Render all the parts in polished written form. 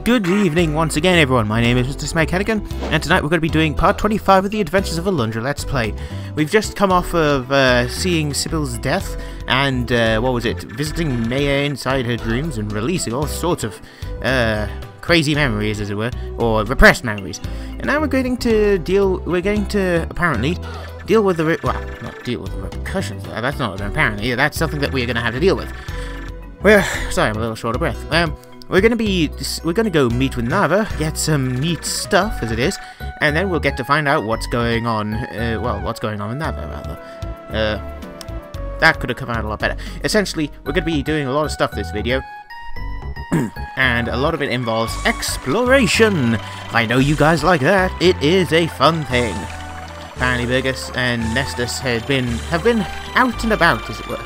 Good evening once again, everyone. My name is Mr. Smegheaddigan, and tonight we're going to be doing part 25 of the Adventures of Alundra Let's Play. We've just come off of seeing Sybil's death, and visiting Maya inside her dreams and releasing all sorts of crazy memories, as it were, or repressed memories. And now we're going to apparently deal with the not deal with the repercussions. That's not apparently. That's something that we're going to have to deal with. Well, sorry, I'm a little short of breath. We're gonna go meet with Nava, get some neat stuff as it is, and then we'll get to find out what's going on. What's going on with Nava rather. That could have come out a lot better. Essentially, we're gonna be doing a lot of stuff this video, and a lot of it involves exploration. I know you guys like that. It is a fun thing. Apparently, Burgess and Nestus have been out and about, as it were.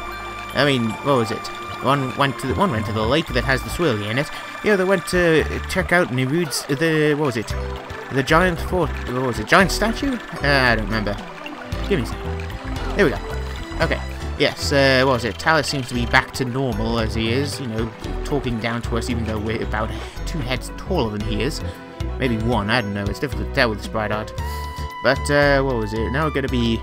I mean, what was it? One went to the lake that has the swirly in it. The other went to check out Nerud's the giant fort. What was it? Giant statue? I don't remember. Give me a second. There we go. Okay. Yes. Talus seems to be back to normal as he is. Talking down to us, even though we're about 2 heads taller than he is. Maybe 1. I don't know. It's difficult to tell with the sprite art. But now we're gonna be.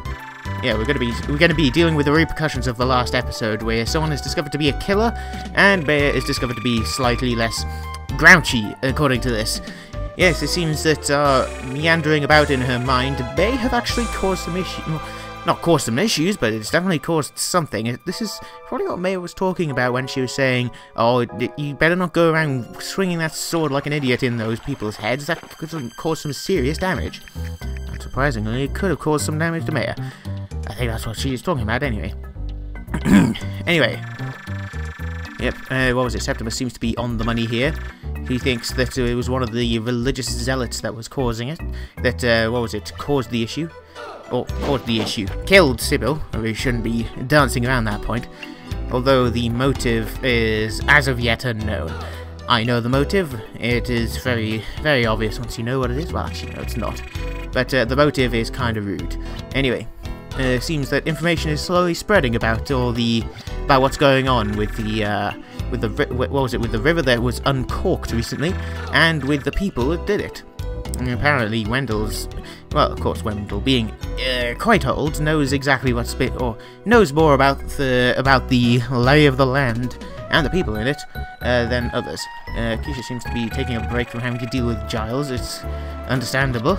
Yeah, we're gonna be dealing with the repercussions of the last episode, where someone is discovered to be a killer, and Bea is discovered to be slightly less grouchy, according to this. Yes, it seems that meandering about in her mind may have actually caused some issues. Well, not caused some issues, but it's definitely caused something. This is probably what Maya was talking about when she was saying, "Oh, you better not go around swinging that sword like an idiot in those people's heads. That could cause some serious damage." Not surprisingly, it could have caused some damage to Maya. I think that's what she's talking about, anyway. Anyway. Yep, Septimus seems to be on the money here. He thinks that it was one of the religious zealots that was causing it. That, caused the issue. Or, caused the issue. Killed Sybil. We shouldn't be dancing around that point. Although the motive is, as of yet, unknown. I know the motive. It is very, very obvious once you know what it is. Well, actually, no, it's not. But the motive is kind of rude. Anyway. It seems that information is slowly spreading about what's going on with the river that was uncorked recently, and with the people that did it. And apparently Wendell, being quite old, knows exactly knows more about the lay of the land and the people in it than others. Keisha seems to be taking a break from having to deal with Giles. It's understandable.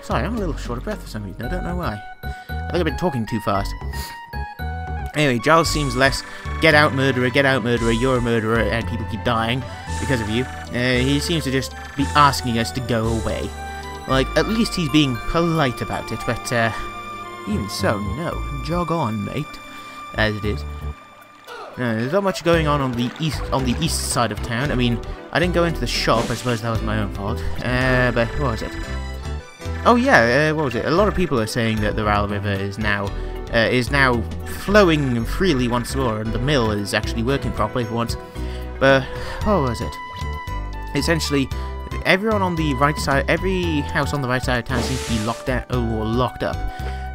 Sorry, I'm a little short of breath for some reason. I don't know why. I think I've been talking too fast. Anyway, Giles seems less get out murderer, you're a murderer, and people keep dying because of you. He seems to just be asking us to go away. Like, at least he's being polite about it, but even so, no. Jog on, mate. As it is. There's not much going on the east side of town. I mean, I didn't go into the shop. I suppose that was my own fault. But what was it? Oh yeah, A lot of people are saying that the Ral River is now flowing freely once more, and the mill is actually working properly for once. But what was it? Essentially, everyone on the right side, every house on the right side of town seems to be locked up.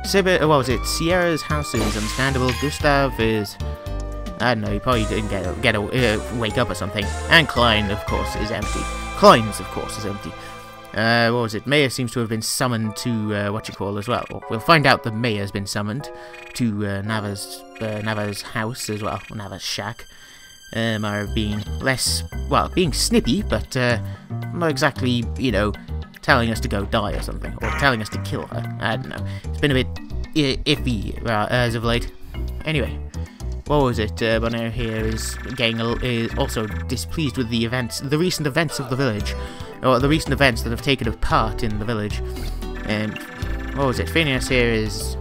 Sierra's house is understandable. Gustav is, I don't know, he probably didn't wake up or something. And Klein, of course, is empty. Maya seems to have been summoned to as well. We'll find out that Maya's been summoned to Nava's house as well, Nava's shack. Maya being snippy, but not exactly, telling us to go die or something, or telling us to kill her. I don't know. It's been a bit iffy as of late. Anyway. Bonaire here is also displeased with the recent events of the village, or the recent events that have taken part in the village. And Phineas here is,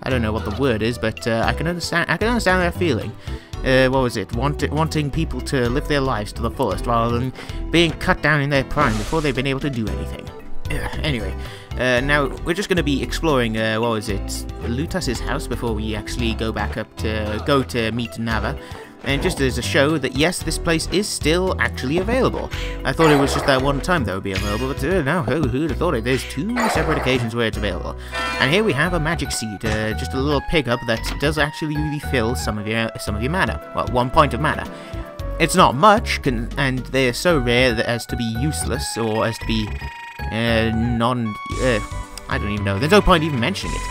I don't know what the word is, but I can understand their feeling. Wanting people to live their lives to the fullest rather than being cut down in their prime before they've been able to do anything. Anyway. Now, we're just going to be exploring, Lutas's house before we actually go to meet Nava. And just as a show that, yes, this place is still actually available. I thought it was just that one time that it would be available, but no, who'd have thought it? There's 2 separate occasions where it's available. And here we have a magic seed, just a little pickup that does actually refill some of your mana. Well, 1 point of mana. It's not much, and they're so rare that as to be useless, or as to be I don't even know. There's no point even mentioning it.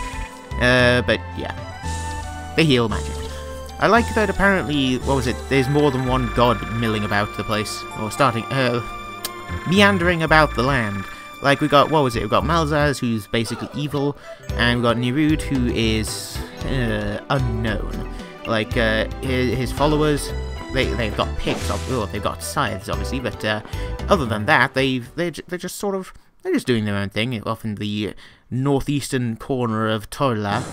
But yeah, they heal magic. I like that apparently, there's more than one god milling about the place, or meandering about the land. Like, we got, we've got Malzaz, who's basically evil, and we got Nerud, who is unknown. Like, his followers, they've got picks, they've got scythes, obviously, but other than that, they're just sort of, they're just doing their own thing, off in the northeastern corner of Torla,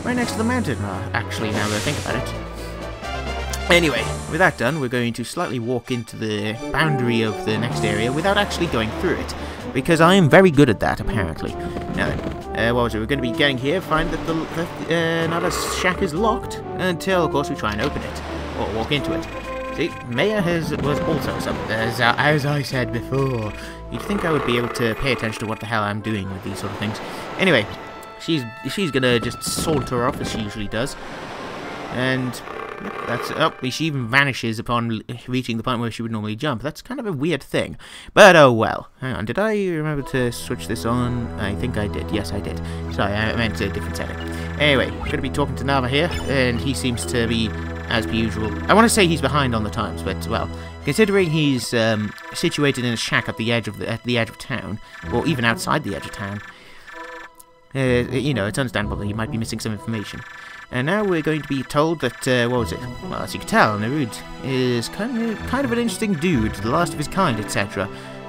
right next to the mountain, actually, now that I think about it. Anyway, with that done, we're going to slightly walk into the boundary of the next area without actually going through it, because I am very good at that, apparently. Now then, we're going to be getting here, find that another shack is locked, until, of course, we try and open it, or walk into it. See, Maya was also something, as I said before. You'd think I would be able to pay attention to what the hell I'm doing with these sort of things. Anyway, she's gonna just saunter off, as she usually does, and she even vanishes upon reaching the point where she would normally jump. That's kind of a weird thing. But oh well. Hang on, did I remember to switch this on? I think I did. Yes, I did. Sorry, I meant a different setting. Anyway, I'm going to be talking to Nava here, and he seems to be, as per usual, I want to say he's behind on the times, but, well, considering he's situated in a shack at the edge of town, or even outside the edge of town, you know, it's understandable that he might be missing some information. And now we're going to be told that, well, as you can tell, Nerud is kind of an interesting dude, the last of his kind, etc.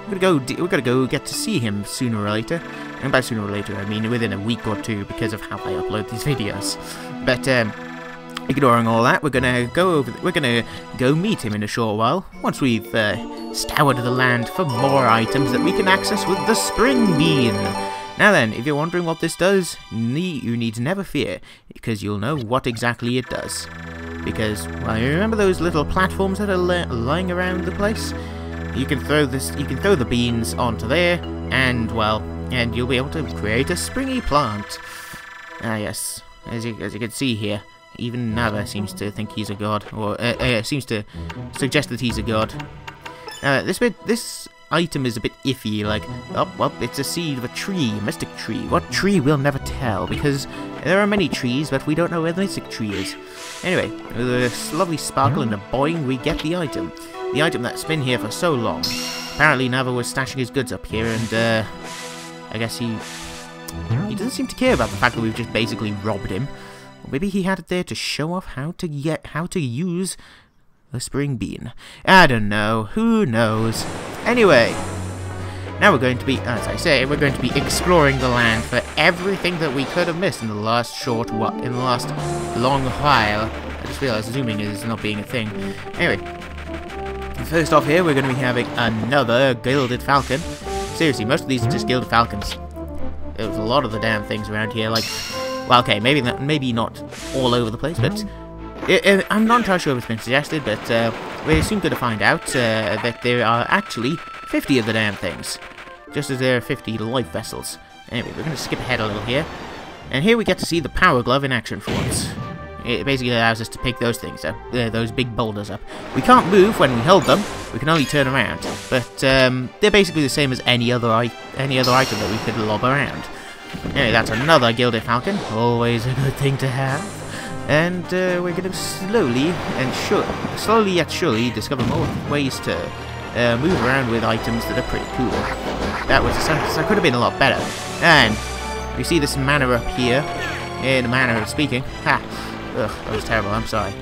We're gonna go get to see him sooner or later. And by sooner or later, I mean within a week or two, because of how I upload these videos. But, ignoring all that, we're gonna go meet him in a short while, once we've scoured the land for more items that we can access with the Spring Bean. Now then, if you're wondering what this does, you need to never fear, because you'll know what exactly it does. Because, well, you remember those little platforms that are lying around the place? You can throw the beans onto there, and, well, and you'll be able to create a springy plant. Ah yes, as you can see here, even Nava seems to think he's a god, or seems to suggest that he's a god. This item is a bit iffy, like, oh, well, it's a seed of a tree, a mystic tree. What tree, we'll never tell, because there are many trees, but we don't know where the mystic tree is. Anyway, with a lovely sparkle and a boing, we get the item. The item that's been here for so long. Apparently Nava was stashing his goods up here, and, I guess he doesn't seem to care about the fact that we've just basically robbed him. Or maybe he had it there to show off how to use a Spring Bean. I don't know. Who knows? Anyway, now we're going to be, as I say, we're going to be exploring the land for everything that we could have missed in the last long while. I just realized zooming is not being a thing. Anyway, first off here, we're going to be having another Gilded Falcon. Seriously, most of these are just Gilded Falcons. There's a lot of the damn things around here, like, well, okay, maybe not all over the place, but I'm not entirely sure if it's been suggested, but we're soon going to find out that there are actually 50 of the damn things, just as there are 50 life vessels. Anyway, we're going to skip ahead a little here, and here we get to see the Power Glove in action for once. It basically allows us to pick those things up, those big boulders up. We can't move when we hold them, we can only turn around, but they're basically the same as any other item that we could lob around. Anyway, that's another Gilded Falcon, always a good thing to have. And we're going to slowly yet surely discover more ways to move around with items that are pretty cool. That could have been a lot better. And we see this manor up here, in a manner of speaking. Ha! Ugh, that was terrible, I'm sorry.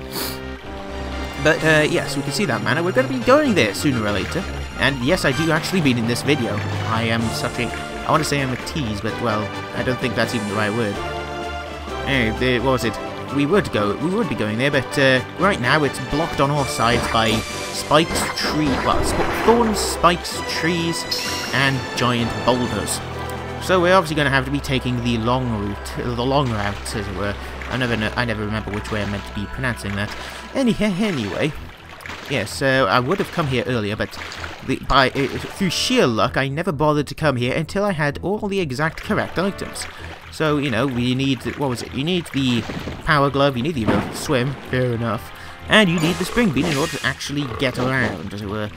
But yes, we can see that manor. We're going to be going there sooner or later. And yes, I do actually mean in this video. I am such a, I want to say I'm a tease, but well, I don't think that's even the right word. Anyway, what was it? We would be going there, but right now it's blocked on all sides by thorns, spikes, trees, and giant boulders. So we're obviously going to have to be taking the long route, as it were. I never remember which way I meant to be pronouncing that. Anyway, yes, I would have come here earlier, but through sheer luck, I never bothered to come here until I had all the exact correct items. So, you know, we need, what was it? You need the Power Glove, you need the ability to swim, fair enough. And you need the spring bean in order to actually get around, as it were.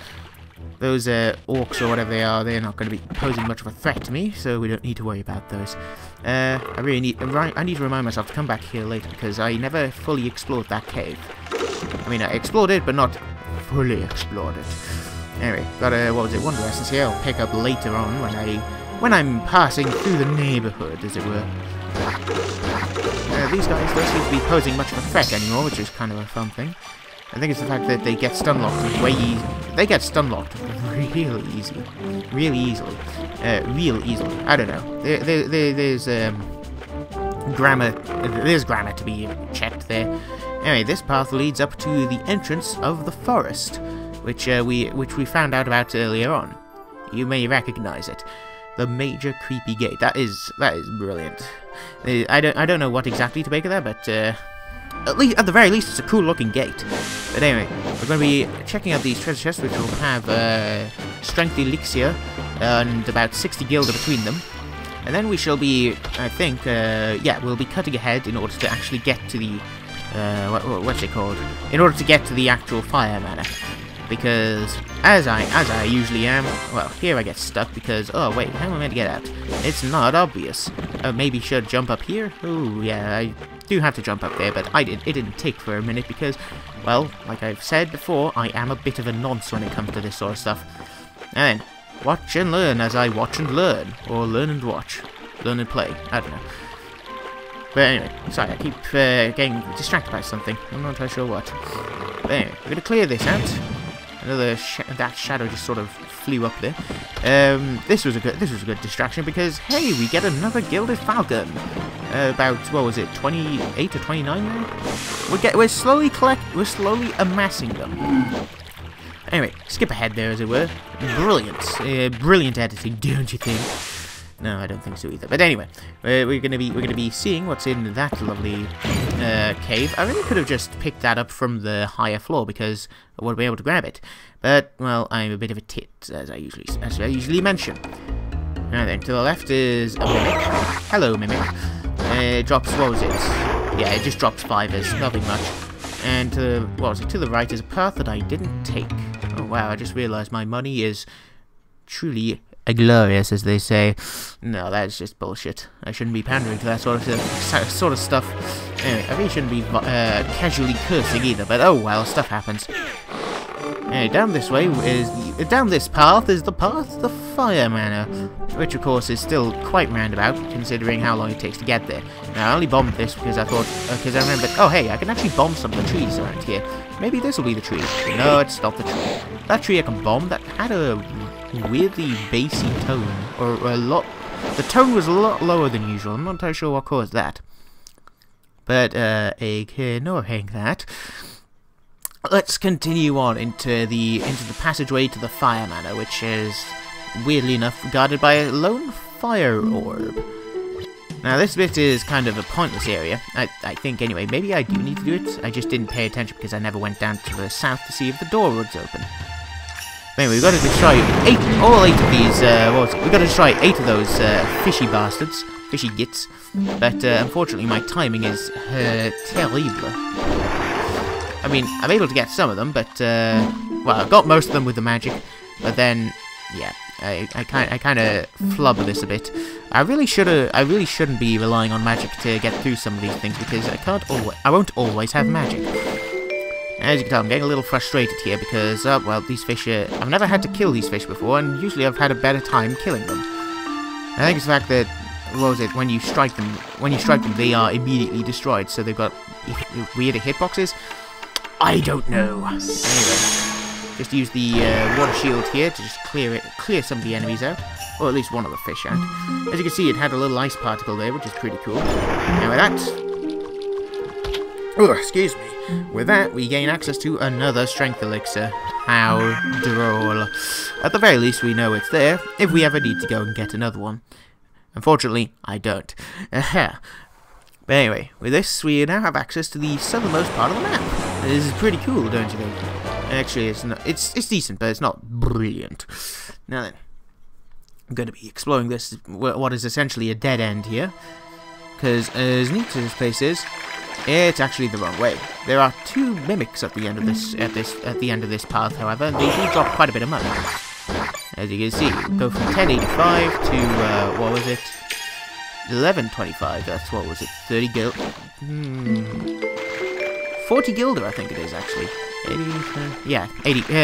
Those orcs or whatever they are, they're not going to be posing much of a threat to me, so we don't need to worry about those. I need to remind myself to come back here later, because I never fully explored that cave. I mean, I explored it, but not fully explored it. Anyway, got a, what was it, Wonder Essence here. I'll pick up later on when I'm passing through the neighborhood, as it were. These guys don't seem to be posing much of a threat anymore, which is kind of a fun thing. I think it's the fact that they get stun locked way easy. They get stun locked really easily. Really easily. Real easily. I don't know. There's grammar to be checked there. Anyway, this path leads up to the entrance of the forest, which we found out about earlier on. You may recognize it. The major creepy gate. That is brilliant. I don't know what exactly to make of that, but at the very least, it's a cool looking gate. But anyway, we're going to be checking out these treasure chests, which will have strength elixir and about 60 gilder between them. And then we shall be, I think, we'll be cutting ahead in order to actually get to the what's it called? In order to get to the actual fire manor. Because, as I usually am, well, here I get stuck because, oh wait, how am I meant to get out? It's not obvious. Maybe should jump up here? Oh yeah, I do have to jump up there, but it didn't take for a minute because, well, like I've said before, I am a bit of a nonce when it comes to this sort of stuff. And then, watch and learn as I watch and learn. Or learn and watch. Learn and play. I don't know. But anyway, sorry, I keep getting distracted by something. I'm not entirely sure what. But anyway, we're going to clear this out. Another that shadow just sort of flew up there. This was a good distraction because hey, we get another gilded falcon. About what was it, 28 or 29 now? We're slowly amassing them. Anyway, skip ahead there as it were. Brilliant editing, don't you think? No, I don't think so either. But anyway, we're gonna be seeing what's in that lovely cave. I really could have just picked that up from the higher floor because I would be able to grab it. But well, I'm a bit of a tit, as I usually mention. Now then, to the left is a mimic. Hello, mimic. It drops, what was it? Yeah, it just drops 5s, nothing much. And to the right is a path that I didn't take. Oh wow, I just realised my money is truly glorious, as they say. No, that's just bullshit. I shouldn't be pandering to that sort of stuff. Anyway, I really shouldn't be casually cursing either, but oh well, stuff happens. Anyway, down this path is the path to the fire manor, which of course is still quite roundabout, considering how long it takes to get there. Now, I only bombed this because I thought, because I remembered, oh hey, I can actually bomb some of the trees around here. Maybe this will be the tree. No, it's not the tree. That tree I can bomb, that had a weirdly bassy tone, or a lot. The tone was a lot lower than usual. I'm not entirely sure what caused that. But ignoring that, let's continue on into the passageway to the fire manor, which is weirdly enough guarded by a lone fire orb. Now this bit is kind of a pointless area, I think anyway. Maybe I do need to do it. I just didn't pay attention because I never went down to the south to see if the door was open. Anyway, we've got to destroy all 8 of these, we've got to destroy 8 of those fishy bastards, fishy gits, but unfortunately my timing is terrible. I mean, I'm able to get some of them, but, well, I've got most of them with the magic, but then, yeah, I kind of flub this a bit. I really shouldn't be relying on magic to get through some of these things, because I won't always have magic. As you can tell, I'm getting a little frustrated here because, well, these fish I've never had to kill these fish before, and usually I've had a better time killing them. I think it's the fact that, what was it, when you strike them, they are immediately destroyed, so they've got weirder hitboxes. I don't know. Anyway, just use the water shield here to just clear some of the enemies out, or at least one of the fish out. As you can see, it had a little ice particle there, which is pretty cool. Now with that, oh, excuse me. With that, we gain access to another strength elixir. How droll. At the very least, we know it's there, if we ever need to go and get another one. Unfortunately, I don't. But anyway, with this, we now have access to the southernmost part of the map. This is pretty cool, don't you think? Actually, it's not. It's decent, but it's not brilliant. Now then, I'm going to be exploring this, what is essentially a dead end here. Because as neat as this place is, It's actually the wrong way. There are 2 mimics at the end of this path, however, and they do drop quite a bit of money. As you can see, go from 1085 to what was it? 1125. That's what was it? 30 gil. 40 gilder, I think it is actually.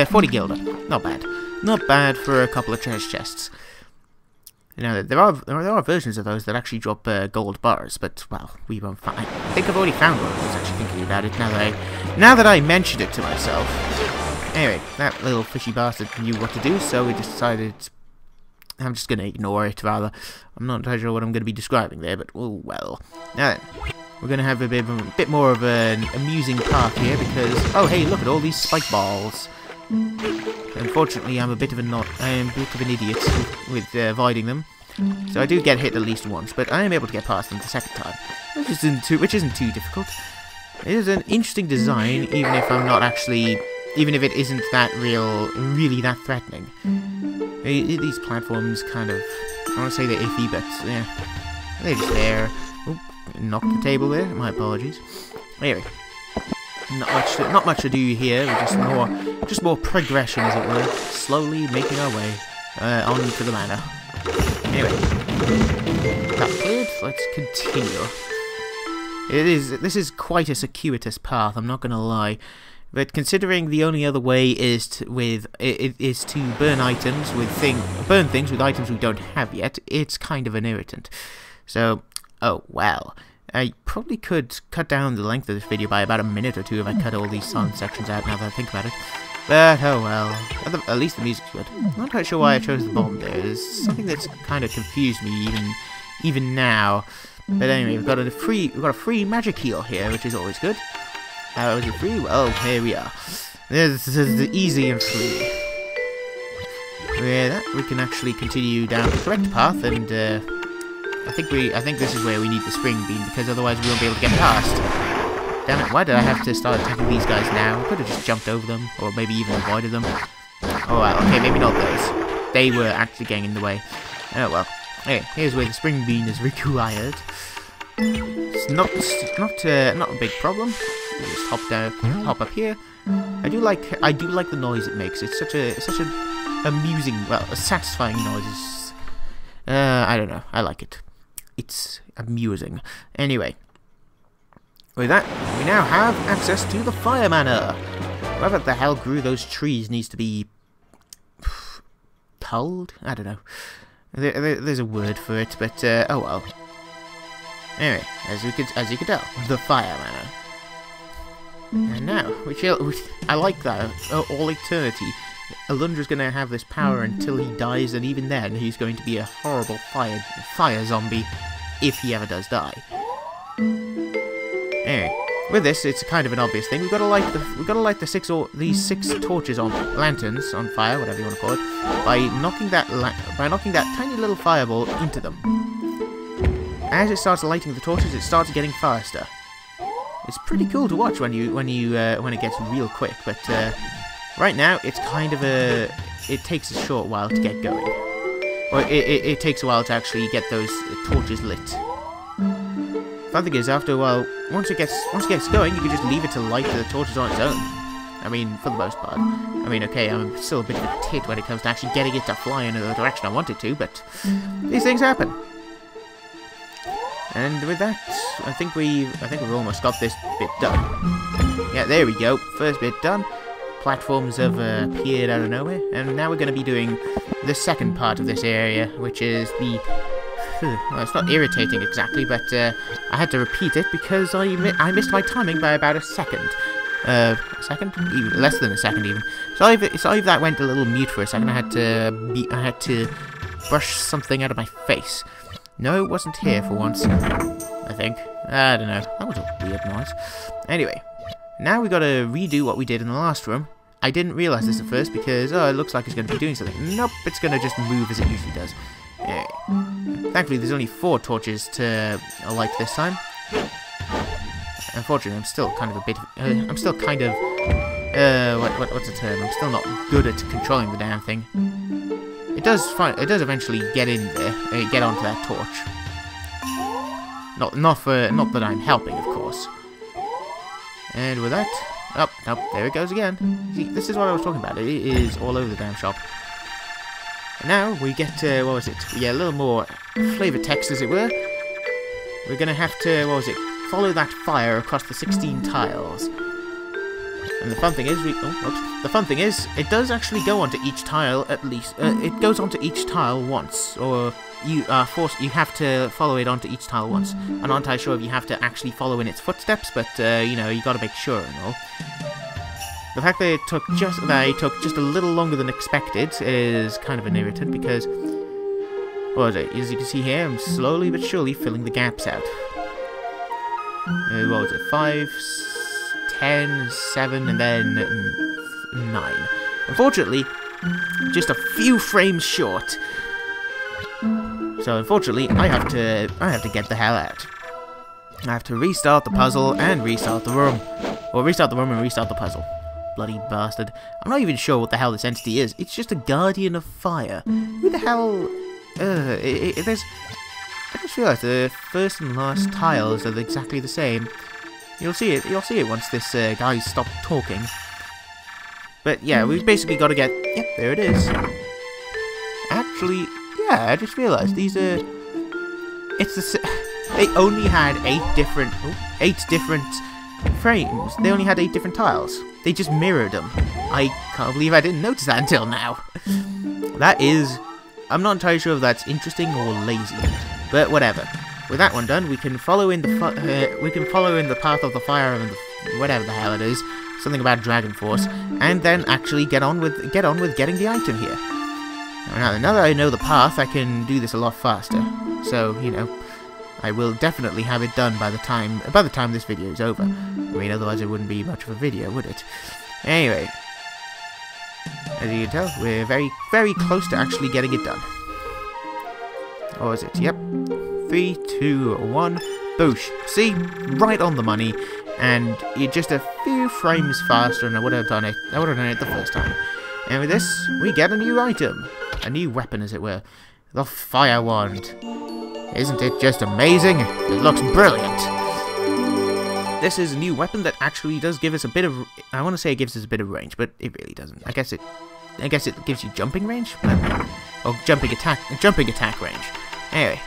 40 gilder. Not bad. Not bad for a couple of treasure chests. You know, there are versions of those that actually drop gold bars, but well, we won't find. I think I've already found one. I was actually thinking about it now that I mentioned it to myself. Anyway, that little fishy bastard knew what to do, so we just decided I'm just gonna ignore it. Rather, I'm not entirely sure what I'm gonna be describing there, but oh well. Now then, we're gonna have a bit more of an amusing path here because hey, look at all these spike balls. Unfortunately, I'm a bit of an idiot with avoiding them, so I do get hit at least once, but I am able to get past them the second time, which isn't too difficult. It is an interesting design, even if it isn't really that threatening. These platforms kind of, I want to say they're iffy, but yeah, they're just there. Oop, knocked the table there. My apologies. Anyway. Not much to do here. We're just more progression, as it were, slowly making our way onto the manor. Anyway, that cleared. Let's continue. This is quite a circuitous path. I'm not gonna lie, but considering the only other way is to burn items burn things with items we don't have yet, it's kind of an irritant. So, oh wow. I probably could cut down the length of this video by about a minute or 2 if I cut all these song sections out now that I think about it. But, oh well. At least the music's good. I'm not quite sure why I chose the bomb there. There's something that's kind of confused me even now. But anyway, we've got a free magic heal here, which is always good. How is it free? Well, here we are. This is the easy and free. With that, we can actually continue down the correct path and I think this is where we need the spring beam, because otherwise we won't be able to get past. Damn it, why did I have to start attacking these guys now? I could have just jumped over them, or maybe even avoided them. Oh well, okay, maybe not those. They were actually getting in the way. Oh well. Hey, here's where the spring beam is required. It's not a big problem. You just hop up here. I do like the noise it makes. It's such a amusing, well, a satisfying noise. I don't know. I like it. It's amusing. Anyway, with that, we now have access to the Fire Manor. Whoever the hell grew those trees needs to be culled? I don't know. There's a word for it, but oh well. Anyway, as you could tell, the Fire Manor. And now, I like that. All eternity. Alundra's going to have this power until he dies, and even then, he's going to be a horrible fire zombie if he ever does die. Anyway, with this, it's kind of an obvious thing. We've got to light these 6 torches on lanterns on fire, whatever you want to call it, by knocking that tiny little fireball into them. As it starts lighting the torches, it starts getting faster. It's pretty cool to watch when it gets real quick, but right now it's kind of it takes a short while to get going. Or it takes a while to actually get those torches lit. Fun thing is, after a while, once it gets going, you can just leave it to light the torches on its own. I mean, for the most part. I mean, okay, I'm still a bit of a tit when it comes to actually getting it to fly in the direction I want it to, but these things happen. And with that, I think we've almost got this bit done. Yeah, there we go. First bit done. Platforms have appeared out of nowhere, and now we're going to be doing the second part of this area, which is the... well, it's not irritating exactly, but I had to repeat it because I missed my timing by about a second. A second? Even less than a second, even. Sorry if that went a little mute for a second. I had to brush something out of my face. No, it wasn't here for once. I think. I don't know. That was a weird noise. Anyway, now we got to redo what we did in the last room. I didn't realise this at first because, it looks like it's going to be doing something. Nope, it's going to just move as it usually does. Anyway, thankfully, there's only 4 torches to light this time. Unfortunately, I'm still kind of what's the term? I'm still not good at controlling the damn thing. It does eventually get in there, get onto that torch. Not that I'm helping, of course. And with that... Oh, nope, there it goes again. See, this is what I was talking about. It is all over the damn shop. And now we get, what was it? Yeah, a little more flavor text, as it were. We're going to have to, what was it? Follow that fire across the 16 tiles. And the fun thing is, the fun thing is, it does actually go onto each tile at least. It goes onto each tile once, or you are forced. You have to follow it onto each tile once. I'm not entirely sure if you have to actually follow in its footsteps, but you know, you got to make sure and all. The fact that it took just a little longer than expected is kind of an irritant because, what was it? As you can see here, I'm slowly but surely filling the gaps out. What was it? 5, 10, 7, and then 9. Unfortunately, just a few frames short. So unfortunately, I have to get the hell out. I have to restart the puzzle and restart the room. Or restart the room and restart the puzzle. Bloody bastard. I'm not even sure what the hell this entity is. It's just a guardian of fire. Who the hell... there's... I just realised the first and last tiles are exactly the same. You'll see it once this guy stopped talking. But yeah, we've basically got to get... Yep, there it is. Actually, yeah, I just realised these are... It's the... They only had 8 different frames. They only had 8 different tiles. They just mirrored them. I can't believe I didn't notice that until now. That is... I'm not entirely sure if that's interesting or lazy, but whatever. With that one done, we can follow in the path of the fire and whatever the hell it is, something about Dragon Force, and then actually get on with getting the item here. Now that I know the path, I can do this a lot faster. So you know, I will definitely have it done by the time this video is over. I mean, otherwise it wouldn't be much of a video, would it? Anyway, as you can tell, we're very, very close to actually getting it done. Or is it? Yep. 3, 2, 1, boosh. See? Right on the money. And you're just a few frames faster and I would have done it the first time. And with this, we get a new item. A new weapon, as it were. The Fire Wand. Isn't it just amazing? It looks brilliant. This is a new weapon that actually does give us a bit of... I want to say it gives us a bit of range, but it really doesn't. I guess it gives you jumping range? Or jumping attack range. Anyway.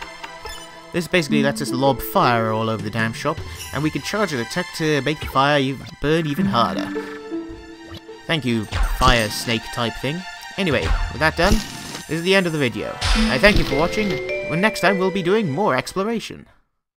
This basically lets us lob fire all over the damn shop, and we can charge an attack to make the fire burn even harder. Thank you, fire snake type thing. Anyway, with that done, this is the end of the video. I thank you for watching. Next time we'll be doing more exploration.